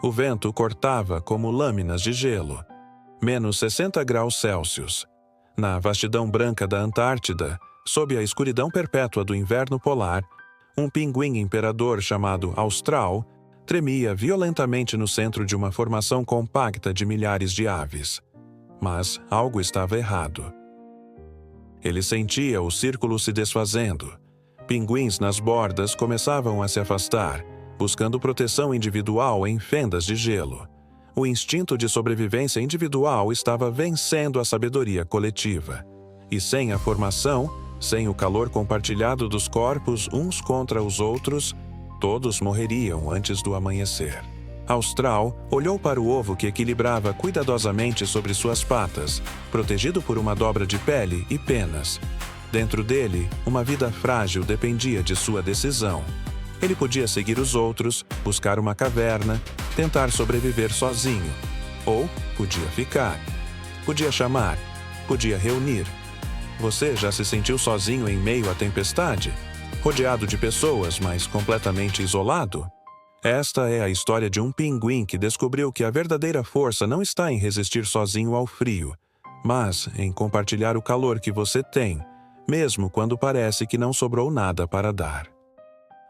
O vento cortava como lâminas de gelo. Menos 60 graus Celsius. Na vastidão branca da Antártida, sob a escuridão perpétua do inverno polar, um pinguim imperador chamado Austral tremia violentamente no centro de uma formação compacta de milhares de aves. Mas algo estava errado. Ele sentia o círculo se desfazendo. Pinguins nas bordas começavam a se afastar, buscando proteção individual em fendas de gelo. O instinto de sobrevivência individual estava vencendo a sabedoria coletiva. E sem a formação, sem o calor compartilhado dos corpos uns contra os outros, todos morreriam antes do amanhecer. Austral olhou para o ovo que equilibrava cuidadosamente sobre suas patas, protegido por uma dobra de pele e penas. Dentro dele, uma vida frágil dependia de sua decisão. Ele podia seguir os outros, buscar uma caverna, tentar sobreviver sozinho. Ou podia ficar. Podia chamar. Podia reunir. Você já se sentiu sozinho em meio à tempestade? Rodeado de pessoas, mas completamente isolado? Esta é a história de um pinguim que descobriu que a verdadeira força não está em resistir sozinho ao frio, mas em compartilhar o calor que você tem, mesmo quando parece que não sobrou nada para dar.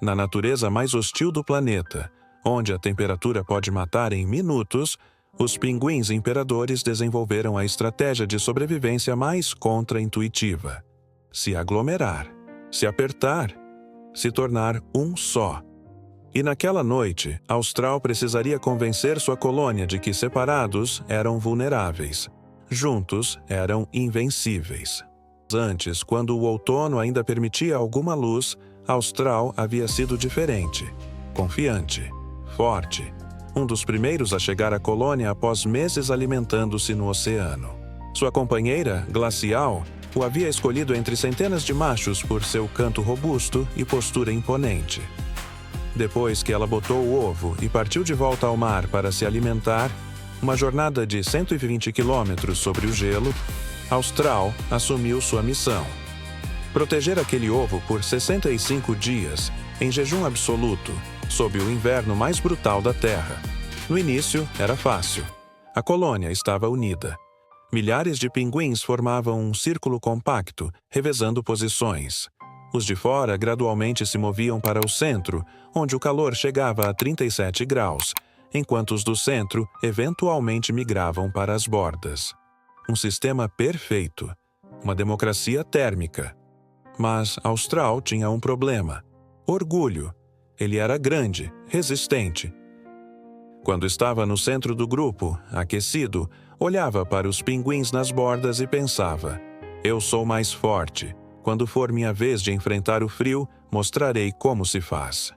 Na natureza mais hostil do planeta, onde a temperatura pode matar em minutos, os pinguins imperadores desenvolveram a estratégia de sobrevivência mais contra-intuitiva: se aglomerar, se apertar, se tornar um só. E naquela noite, Austral precisaria convencer sua colônia de que separados eram vulneráveis, juntos eram invencíveis. Antes, quando o outono ainda permitia alguma luz, Austral havia sido diferente, confiante, forte, um dos primeiros a chegar à colônia após meses alimentando-se no oceano. Sua companheira, Glacial, o havia escolhido entre centenas de machos por seu canto robusto e postura imponente. Depois que ela botou o ovo e partiu de volta ao mar para se alimentar, uma jornada de 120 quilômetros sobre o gelo, Austral assumiu sua missão: proteger aquele ovo por 65 dias, em jejum absoluto, sob o inverno mais brutal da Terra. No início, era fácil. A colônia estava unida. Milhares de pinguins formavam um círculo compacto, revezando posições. Os de fora gradualmente se moviam para o centro, onde o calor chegava a 37 graus, enquanto os do centro eventualmente migravam para as bordas. Um sistema perfeito. Uma democracia térmica. Mas Austral tinha um problema: orgulho. Ele era grande, resistente. Quando estava no centro do grupo, aquecido, olhava para os pinguins nas bordas e pensava: eu sou mais forte. Quando for minha vez de enfrentar o frio, mostrarei como se faz.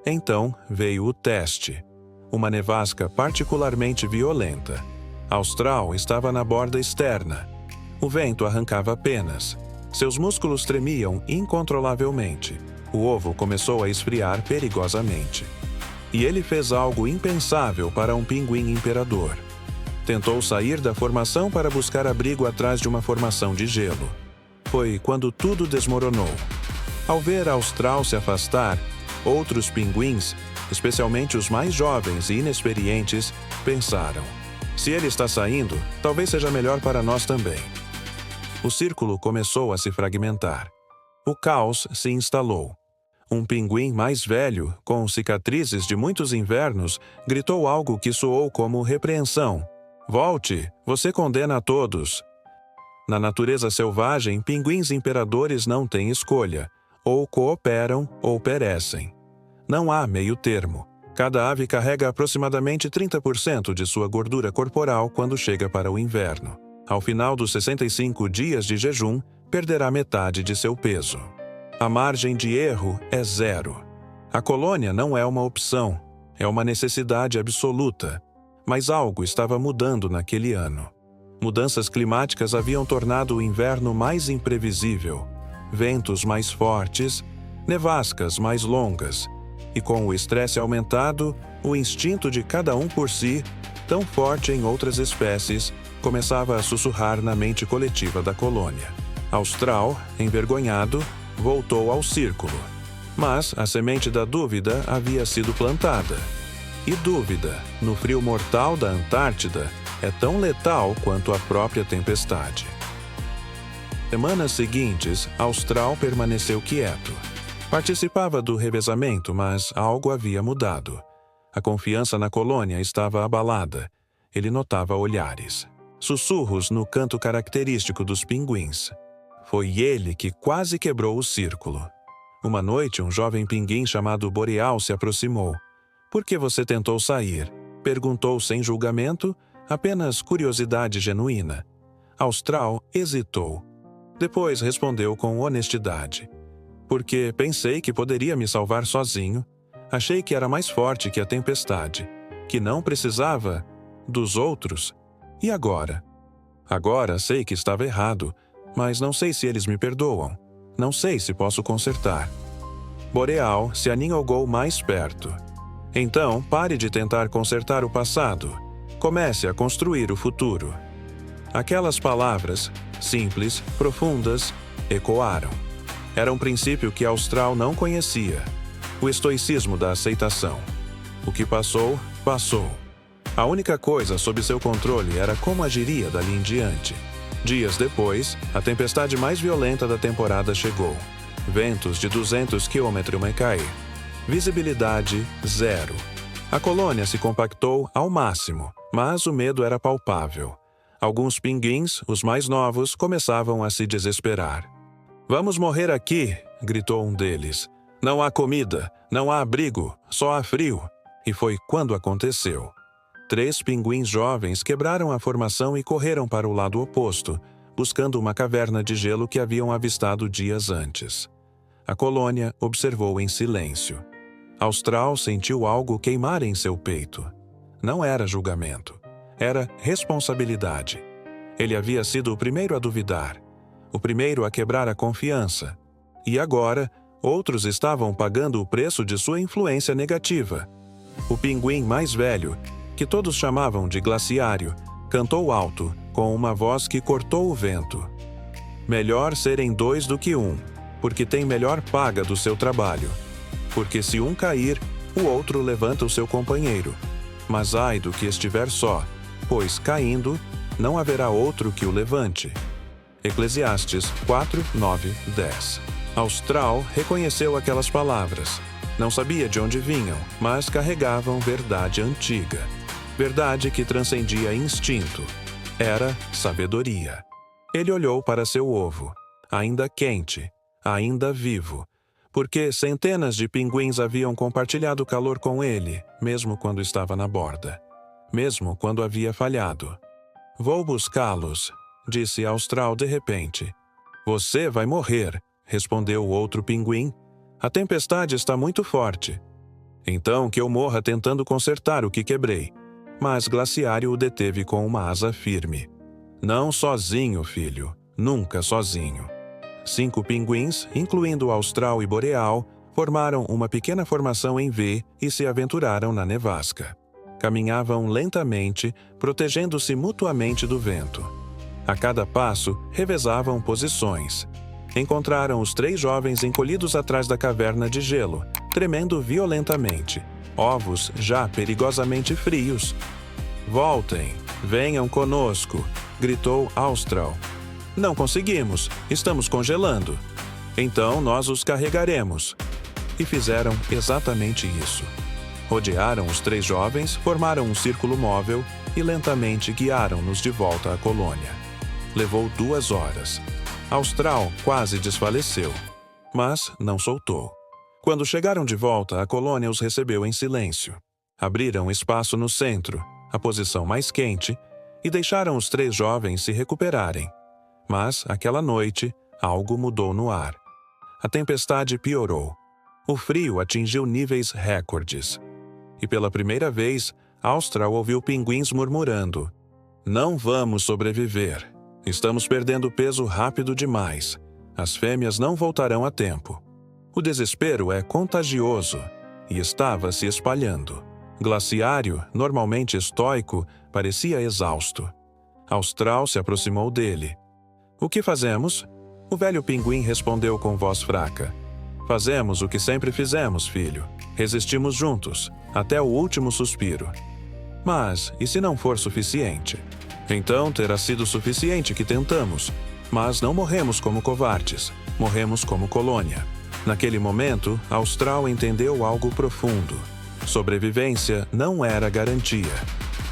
Então veio o teste. Uma nevasca particularmente violenta. Austral estava na borda externa. O vento arrancava penas. Seus músculos tremiam incontrolavelmente. O ovo começou a esfriar perigosamente. E ele fez algo impensável para um pinguim imperador. Tentou sair da formação para buscar abrigo atrás de uma formação de gelo. Foi quando tudo desmoronou. Ao ver Austral se afastar, outros pinguins, especialmente os mais jovens e inexperientes, pensaram: se ele está saindo, talvez seja melhor para nós também. O círculo começou a se fragmentar. O caos se instalou. Um pinguim mais velho, com cicatrizes de muitos invernos, gritou algo que soou como repreensão: volte, você condena a todos. Na natureza selvagem, pinguins imperadores não têm escolha. Ou cooperam ou perecem. Não há meio termo. Cada ave carrega aproximadamente 30% de sua gordura corporal quando chega para o inverno. Ao final dos 65 dias de jejum, perderá metade de seu peso. A margem de erro é zero. A colônia não é uma opção, é uma necessidade absoluta. Mas algo estava mudando naquele ano. Mudanças climáticas haviam tornado o inverno mais imprevisível, ventos mais fortes, nevascas mais longas, e com o estresse aumentado, o instinto de cada um por si, tão forte em outras espécies, começava a sussurrar na mente coletiva da colônia. Austral, envergonhado, voltou ao círculo. Mas a semente da dúvida havia sido plantada. E dúvida, no frio mortal da Antártida, é tão letal quanto a própria tempestade. Semanas seguintes, Austral permaneceu quieto. Participava do revezamento, mas algo havia mudado. A confiança na colônia estava abalada. Ele notava olhares, sussurros no canto característico dos pinguins. Foi ele que quase quebrou o círculo. Uma noite, um jovem pinguim chamado Boreal se aproximou. "Por que você tentou sair?" Perguntou sem julgamento, apenas curiosidade genuína. Austral hesitou. Depois respondeu com honestidade. "Porque pensei que poderia me salvar sozinho. Achei que era mais forte que a tempestade, que não precisava dos outros. E agora? Agora sei que estava errado, mas não sei se eles me perdoam. Não sei se posso consertar." Boreal se aninhogou mais perto. "Então, pare de tentar consertar o passado. Comece a construir o futuro." Aquelas palavras, simples, profundas, ecoaram. Era um princípio que Austral não conhecia. O estoicismo da aceitação. O que passou, passou. A única coisa sob seu controle era como agiria dali em diante. Dias depois, a tempestade mais violenta da temporada chegou. Ventos de 200 km/h. Visibilidade zero. A colônia se compactou ao máximo, mas o medo era palpável. Alguns pinguins, os mais novos, começavam a se desesperar. "Vamos morrer aqui!" gritou um deles. "Não há comida, não há abrigo, só há frio." E foi quando aconteceu. 3 pinguins jovens quebraram a formação e correram para o lado oposto, buscando uma caverna de gelo que haviam avistado dias antes. A colônia observou em silêncio. Austral sentiu algo queimar em seu peito. Não era julgamento. Era responsabilidade. Ele havia sido o primeiro a duvidar, o primeiro a quebrar a confiança. E agora, outros estavam pagando o preço de sua influência negativa. O pinguim mais velho, que todos chamavam de Glaciário, cantou alto, com uma voz que cortou o vento. "Melhor serem 2 do que 1, porque tem melhor paga do seu trabalho. Porque se um cair, o outro levanta o seu companheiro. Mas ai do que estiver só, pois, caindo, não haverá outro que o levante." Eclesiastes 4, 9, 10. Austral reconheceu aquelas palavras. Não sabia de onde vinham, mas carregavam verdade antiga. Verdade que transcendia instinto. Era sabedoria. Ele olhou para seu ovo, ainda quente, ainda vivo, porque centenas de pinguins haviam compartilhado calor com ele, mesmo quando estava na borda. Mesmo quando havia falhado. "Vou buscá-los", disse Austral de repente. "Você vai morrer", respondeu o outro pinguim. "A tempestade está muito forte." "Então que eu morra tentando consertar o que quebrei." Mas Glaciário o deteve com uma asa firme. "Não sozinho, filho. Nunca sozinho." 5 pinguins, incluindo Austral e Boreal, formaram uma pequena formação em V e se aventuraram na nevasca. Caminhavam lentamente, protegendo-se mutuamente do vento. A cada passo, revezavam posições. Encontraram os 3 jovens encolhidos atrás da caverna de gelo, tremendo violentamente, ovos já perigosamente frios. "Voltem, venham conosco", gritou Austral. "Não conseguimos, estamos congelando." "Então nós os carregaremos." E fizeram exatamente isso. Rodearam os 3 jovens, formaram um círculo móvel e lentamente guiaram-nos de volta à colônia. Levou 2 horas. Austral quase desfaleceu, mas não soltou. Quando chegaram de volta, a colônia os recebeu em silêncio. Abriram espaço no centro, a posição mais quente, e deixaram os 3 jovens se recuperarem. Mas, aquela noite, algo mudou no ar. A tempestade piorou. O frio atingiu níveis recordes. E pela primeira vez, Austral ouviu pinguins murmurando: "Não vamos sobreviver. Estamos perdendo peso rápido demais. As fêmeas não voltarão a tempo." O desespero é contagioso e estava se espalhando. Glaciário, normalmente estoico, parecia exausto. Austral se aproximou dele. "O que fazemos?" O velho pinguim respondeu com voz fraca. "Fazemos o que sempre fizemos, filho. Resistimos juntos, até o último suspiro. Mas, e se não for suficiente? Então terá sido suficiente que tentamos, mas não morremos como covardes, morremos como colônia. Naquele momento, Austral entendeu algo profundo. Sobrevivência não era garantia,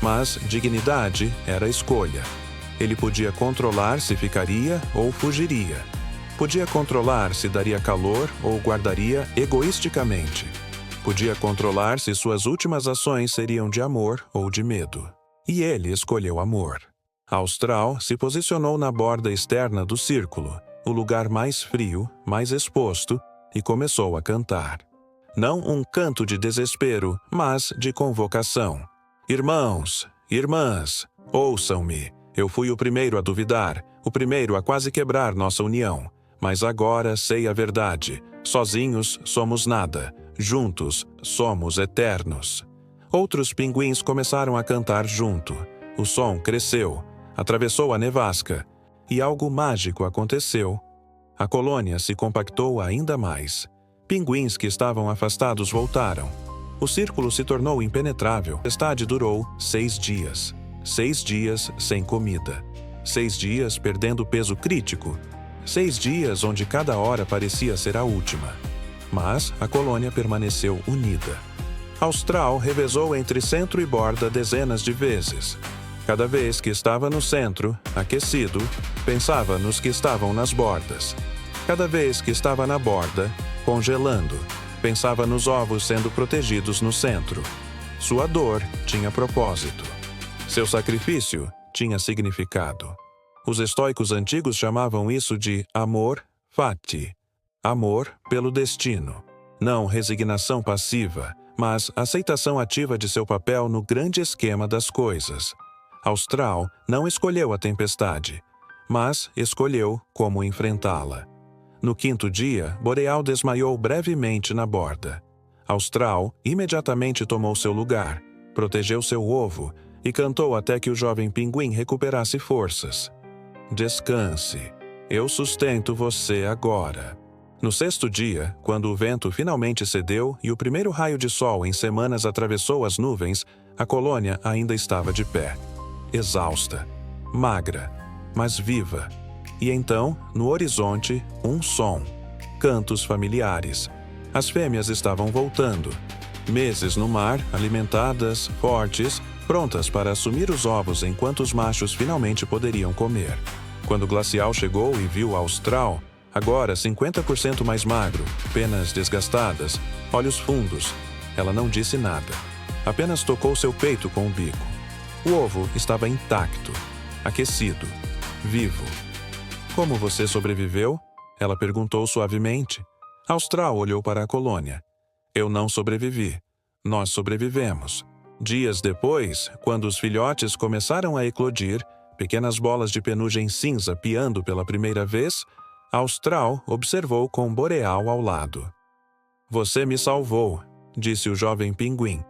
mas dignidade era escolha. Ele podia controlar se ficaria ou fugiria. Podia controlar se daria calor ou guardaria egoisticamente. Podia controlar se suas últimas ações seriam de amor ou de medo. E ele escolheu amor. Austral se posicionou na borda externa do círculo, o lugar mais frio, mais exposto, e começou a cantar. Não um canto de desespero, mas de convocação. Irmãos, irmãs, ouçam-me. Eu fui o primeiro a duvidar, o primeiro a quase quebrar nossa união. Mas agora sei a verdade. Sozinhos somos nada. Juntos somos eternos. Outros pinguins começaram a cantar junto. O som cresceu, atravessou a nevasca, e algo mágico aconteceu. A colônia se compactou ainda mais. Pinguins que estavam afastados voltaram. O círculo se tornou impenetrável. A tempestade durou 6 dias. 6 dias sem comida. 6 dias perdendo peso crítico. 6 dias onde cada hora parecia ser a última. Mas a colônia permaneceu unida. Austral revezou entre centro e borda dezenas de vezes. Cada vez que estava no centro, aquecido, pensava nos que estavam nas bordas. Cada vez que estava na borda, congelando, pensava nos ovos sendo protegidos no centro. Sua dor tinha propósito. Seu sacrifício tinha significado. Os estoicos antigos chamavam isso de amor fati, amor pelo destino. Não resignação passiva, mas aceitação ativa de seu papel no grande esquema das coisas. Austral não escolheu a tempestade, mas escolheu como enfrentá-la. No 5º dia, Boreal desmaiou brevemente na borda. Austral imediatamente tomou seu lugar, protegeu seu ovo e cantou até que o jovem pinguim recuperasse forças. Descanse, eu sustento você agora. No 6º dia, quando o vento finalmente cedeu e o primeiro raio de sol em semanas atravessou as nuvens, a colônia ainda estava de pé. Exausta, magra, mas viva. E então, no horizonte, um som. Cantos familiares. As fêmeas estavam voltando. Meses no mar, alimentadas, fortes, prontas para assumir os ovos enquanto os machos finalmente poderiam comer. Quando o Glacial chegou e viu Austral, agora 50% mais magro, penas desgastadas, olhos fundos, ela não disse nada. Apenas tocou seu peito com o bico. O ovo estava intacto, aquecido, vivo. Como você sobreviveu? Ela perguntou suavemente. Austral olhou para a colônia. Eu não sobrevivi. Nós sobrevivemos. Dias depois, quando os filhotes começaram a eclodir, pequenas bolas de penugem cinza piando pela primeira vez, Austral observou com Boreal ao lado. Você me salvou, disse o jovem pinguim.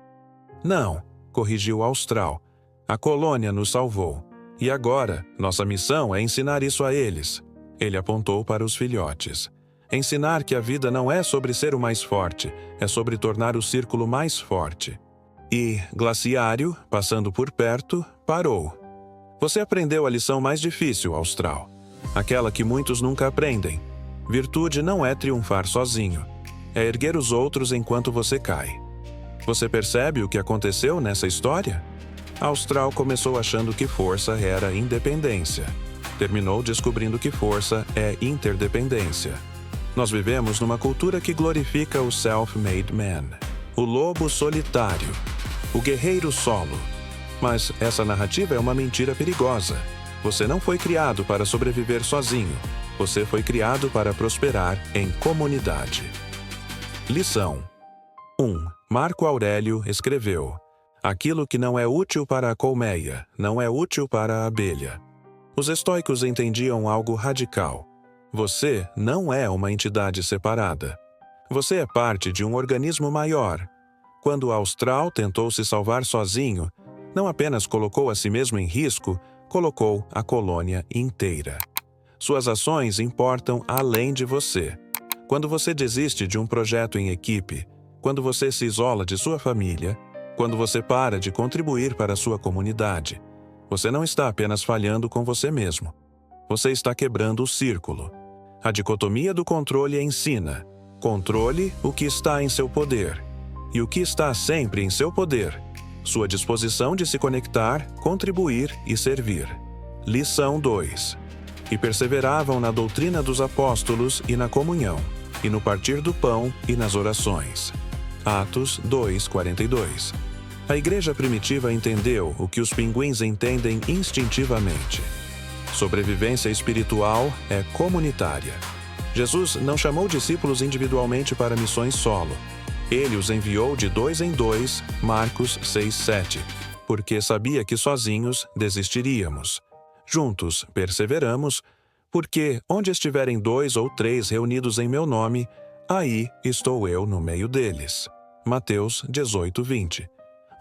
Não, corrigiu Austral. A colônia nos salvou. E agora, nossa missão é ensinar isso a eles. Ele apontou para os filhotes. Ensinar que a vida não é sobre ser o mais forte, é sobre tornar o círculo mais forte. E Glaciário, passando por perto, parou. Você aprendeu a lição mais difícil, Austral. Aquela que muitos nunca aprendem. Virtude não é triunfar sozinho. É erguer os outros enquanto você cai. Você percebe o que aconteceu nessa história? Austral começou achando que força era independência. Terminou descobrindo que força é interdependência. Nós vivemos numa cultura que glorifica o self-made man, o lobo solitário, o guerreiro solo. Mas essa narrativa é uma mentira perigosa. Você não foi criado para sobreviver sozinho. Você foi criado para prosperar em comunidade. Lição 1. Marco Aurélio escreveu: aquilo que não é útil para a colmeia, não é útil para a abelha. Os estoicos entendiam algo radical. Você não é uma entidade separada. Você é parte de um organismo maior. Quando Austral tentou se salvar sozinho, não apenas colocou a si mesmo em risco, colocou a colônia inteira. Suas ações importam além de você. Quando você desiste de um projeto em equipe, quando você se isola de sua família, quando você para de contribuir para a sua comunidade, você não está apenas falhando com você mesmo. Você está quebrando o círculo. A dicotomia do controle ensina: controle o que está em seu poder. E o que está sempre em seu poder? Sua disposição de se conectar, contribuir e servir. Lição 2. E perseveravam na doutrina dos apóstolos e na comunhão, e no partir do pão e nas orações. Atos 2:42. A igreja primitiva entendeu o que os pinguins entendem instintivamente. Sobrevivência espiritual é comunitária. Jesus não chamou discípulos individualmente para missões solo. Ele os enviou de 2 em 2, Marcos 6:7, porque sabia que sozinhos desistiríamos. Juntos perseveramos, porque onde estiverem 2 ou 3 reunidos em meu nome, aí estou eu no meio deles. Mateus 18:20.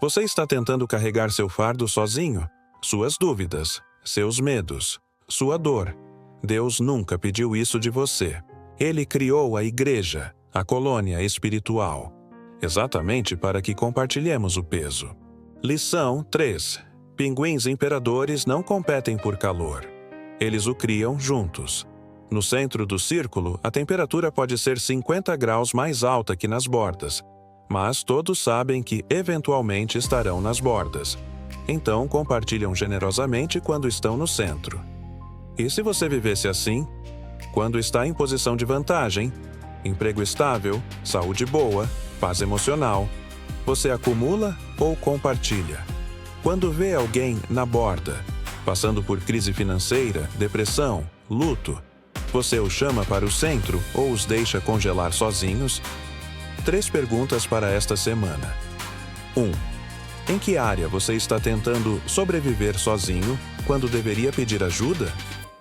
Você está tentando carregar seu fardo sozinho? Suas dúvidas, seus medos, sua dor. Deus nunca pediu isso de você. Ele criou a igreja, a colônia espiritual, exatamente para que compartilhemos o peso. Lição 3. Pinguins imperadores não competem por calor. Eles o criam juntos. No centro do círculo, a temperatura pode ser 50 graus mais alta que nas bordas, mas todos sabem que eventualmente estarão nas bordas. Então compartilham generosamente quando estão no centro. E se você vivesse assim? Quando está em posição de vantagem, emprego estável, saúde boa, paz emocional, você acumula ou compartilha? Quando vê alguém na borda, passando por crise financeira, depressão, luto, você os chama para o centro ou os deixa congelar sozinhos? 3 perguntas para esta semana. 1. Em que área você está tentando sobreviver sozinho quando deveria pedir ajuda?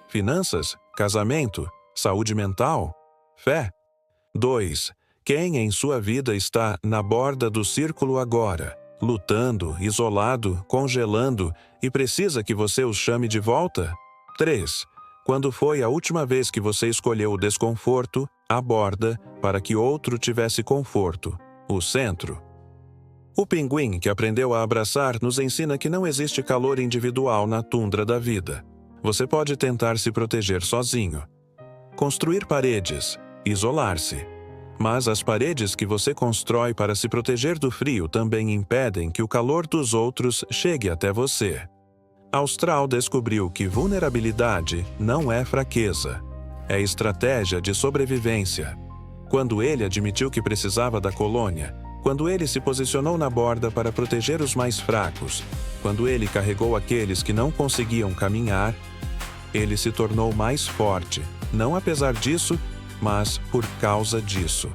Finanças? Casamento? Saúde mental? Fé? 2. Quem em sua vida está na borda do círculo agora, lutando, isolado, congelando e precisa que você os chame de volta? 3. Quando foi a última vez que você escolheu o desconforto, a borda, para que outro tivesse conforto, o centro? O pinguim que aprendeu a abraçar nos ensina que não existe calor individual na tundra da vida. Você pode tentar se proteger sozinho, construir paredes, isolar-se. Mas as paredes que você constrói para se proteger do frio também impedem que o calor dos outros chegue até você. Austral descobriu que vulnerabilidade não é fraqueza, é estratégia de sobrevivência. Quando ele admitiu que precisava da colônia, quando ele se posicionou na borda para proteger os mais fracos, quando ele carregou aqueles que não conseguiam caminhar, ele se tornou mais forte, não apesar disso, mas por causa disso.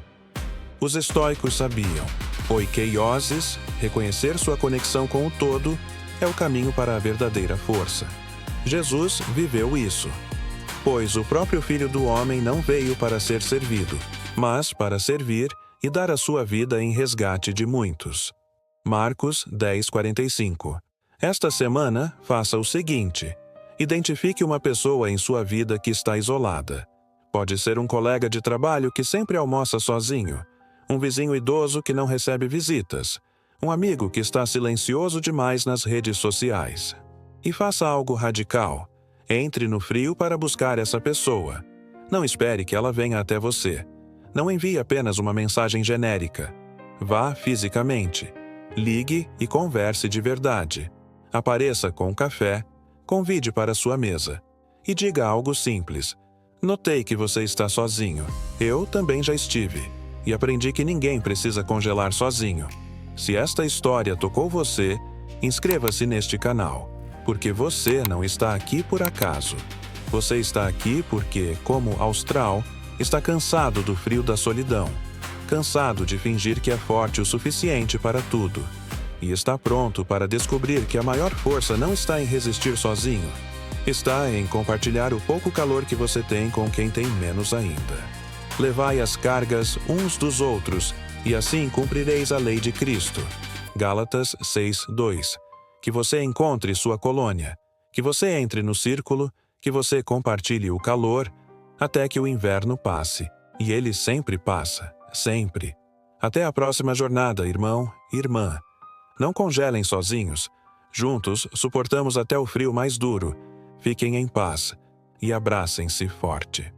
Os estoicos sabiam: oikeioses, reconhecer sua conexão com o todo, é o caminho para a verdadeira força. Jesus viveu isso. Pois o próprio Filho do Homem não veio para ser servido, mas para servir e dar a sua vida em resgate de muitos. Marcos 10:45. Esta semana, faça o seguinte: identifique uma pessoa em sua vida que está isolada. Pode ser um colega de trabalho que sempre almoça sozinho, um vizinho idoso que não recebe visitas, um amigo que está silencioso demais nas redes sociais. E faça algo radical. Entre no frio para buscar essa pessoa. Não espere que ela venha até você. Não envie apenas uma mensagem genérica. Vá fisicamente. Ligue e converse de verdade. Apareça com um café, convide para sua mesa. E diga algo simples. Notei que você está sozinho. Eu também já estive. E aprendi que ninguém precisa congelar sozinho. Se esta história tocou você, inscreva-se neste canal, porque você não está aqui por acaso. Você está aqui porque, como Austral, está cansado do frio da solidão, cansado de fingir que é forte o suficiente para tudo, e está pronto para descobrir que a maior força não está em resistir sozinho, está em compartilhar o pouco calor que você tem com quem tem menos ainda. Levai as cargas uns dos outros, e assim cumprireis a lei de Cristo. Gálatas 6:2. Que você encontre sua colônia, que você entre no círculo, que você compartilhe o calor, até que o inverno passe. E ele sempre passa, sempre. Até a próxima jornada, irmão e irmã. Não congelem sozinhos. Juntos, suportamos até o frio mais duro. Fiquem em paz e abracem-se forte.